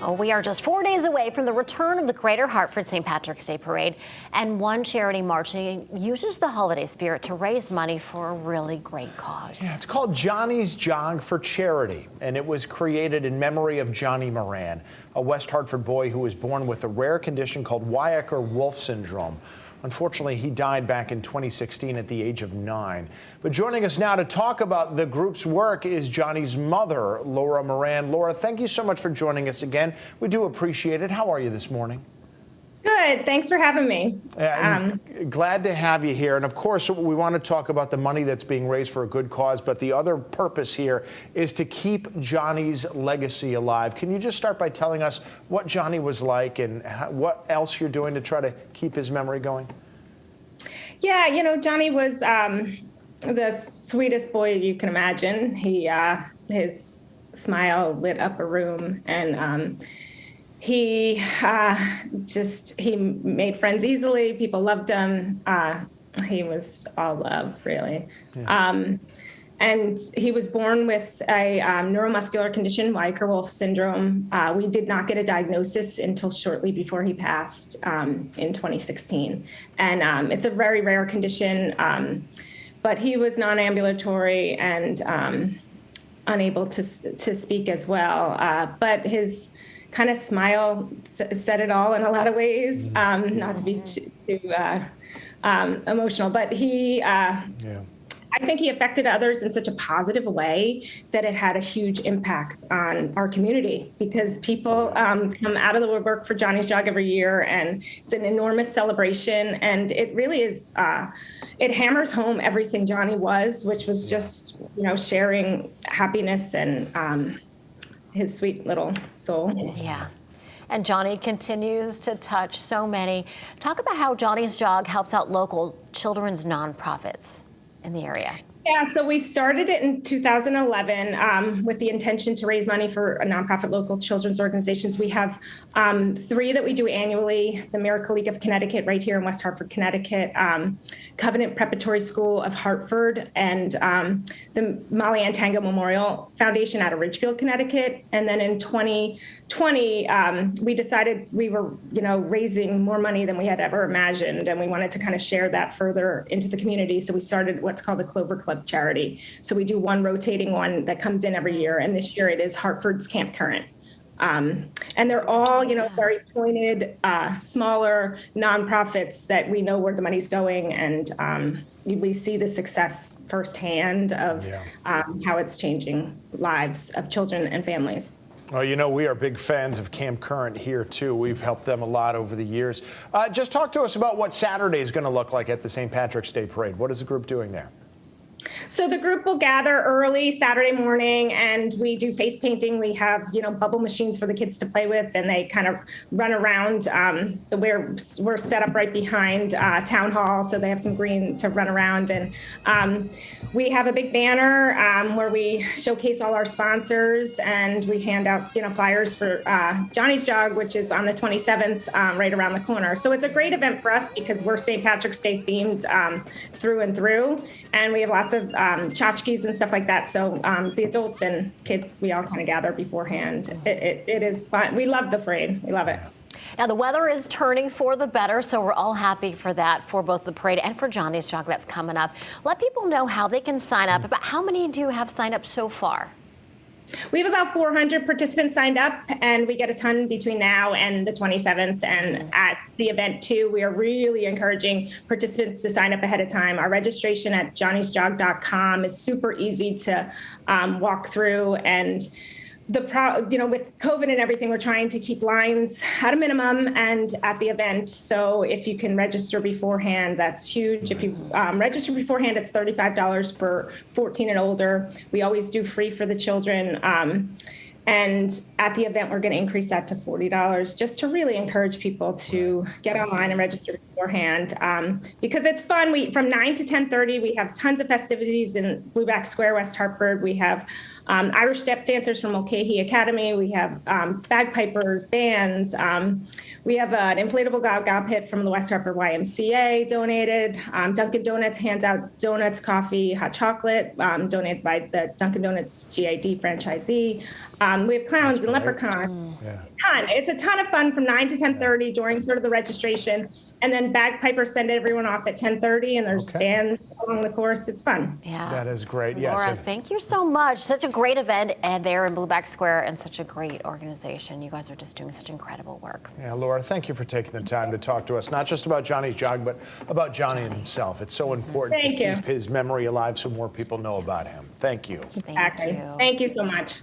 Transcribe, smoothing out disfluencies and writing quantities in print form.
Oh, we are just 4 days away from the return of the Greater Hartford St. Patrick's Day Parade, and one charity marching uses the holiday spirit to raise money for a really great cause. Yeah, it's called Johnny's Jog for Charity, and it was created in memory of Johnny Moran, a West Hartford boy who was born with a rare condition called Wieacker Wolff Syndrome. Unfortunately, he died back in 2016 at the age of 9. But joining us now to talk about the group's work is Johnny's mother, Laura Moran. Laura, thank you so much for joining us again. We do appreciate it. How are you this morning? Good. Thanks for having me. Glad to have you here. And of course, we want to talk about the money that's being raised for a good cause. But the other purpose here is to keep Johnny's legacy alive. Can you just start by telling us what Johnny was like and what else you're doing to try to keep his memory going? Yeah, you know, Johnny was the sweetest boy you can imagine. His smile lit up a room, and he made friends easily. People loved him. He was all love, really. Yeah. And he was born with a neuromuscular condition, Wieacker Wolff Syndrome. We did not get a diagnosis until shortly before he passed in 2016. And it's a very rare condition, but he was non-ambulatory and unable to speak as well. But his kind of smile said it all in a lot of ways, not to be too emotional, but I think he affected others in such a positive way that it had a huge impact on our community, because people come out of the woodwork for Johnny's Jog every year, and it's an enormous celebration, and it really is, it hammers home everything Johnny was, which was just, you know, sharing happiness and his sweet little soul. Yeah. And Johnny continues to touch so many. Talk about how Johnny's Jog helps out local children's nonprofits in the area. Yeah, so we started it in 2011 with the intention to raise money for a nonprofit local children's organizations. We have 3 that we do annually: the Miracle League of Connecticut right here in West Hartford, Connecticut, Covenant Preparatory School of Hartford, and the Molly Ann Tango Memorial Foundation out of Ridgefield, Connecticut. And then in 2020, we decided we were, you know, raising more money than we had ever imagined, and we wanted to kind of share that further into the community. So we started what's called the Clover Club charity. So we do one rotating one that comes in every year, and this year it is Hartford's Camp Current. And they're all, you know, very pointed, smaller nonprofits that we know where the money's going, and we see the success firsthand of how it's changing lives of children and families. Well, you know, we are big fans of Camp Current here, too. We've helped them a lot over the years. Just talk to us about what Saturday is going to look like at the St. Patrick's Day Parade. What is the group doing there? So the group will gather early Saturday morning, and we do face painting. We have, you know, bubble machines for the kids to play with, and they kind of run around. We're set up right behind Town Hall, so they have some green to run around. And we have a big banner where we showcase all our sponsors, and we hand out, you know, flyers for Johnny's Jog, which is on the 27th, right around the corner. So it's a great event for us because we're St. Patrick's Day themed through and through, and we have lots of tchotchkes and stuff like that. So the adults and kids, we all kind of gather beforehand. It is fun. We love the parade. We love it. Now, the weather is turning for the better, so we're all happy for that, for both the parade and for Johnny's Jog that's coming up. Let people know how they can sign up. About how many do you have signed up so far? We have about 400 participants signed up, and we get a ton between now and the 27th. And at the event, too, we are really encouraging participants to sign up ahead of time. Our registration at johnnysjog.com is super easy to walk through. And you know, with COVID and everything, we're trying to keep lines at a minimum and at the event. So if you can register beforehand, that's huge. If you register beforehand, it's $35 for 14 and older. We always do free for the children. And at the event, we're going to increase that to $40 just to really encourage people to get online and register beforehand because it's fun. From 9 to 10:30, we have tons of festivities in Blueback Square, West Hartford. We have Irish step dancers from Mulcahy Academy. We have bagpipers, bands. We have an inflatable gaga pit from the West Hartford YMCA donated. Dunkin' Donuts hands out donuts, coffee, hot chocolate, donated by the Dunkin' Donuts GID franchisee. We have clowns and leprechauns. It's a ton of fun from 9 to 10:30 during sort of the registration. And then bagpipers send everyone off at 10:30, and there's bands along the course. It's fun. Yeah. That is great. Laura, Yes. thank you so much. Such a great event and there in Blueback Square, and such a great organization. You guys are just doing such incredible work. Yeah, Laura, thank you for taking the time to talk to us, not just about Johnny's jog, but about Johnny himself. It's so important to keep his memory alive so more people know about him. Thank you. Thank you. Thank you so much.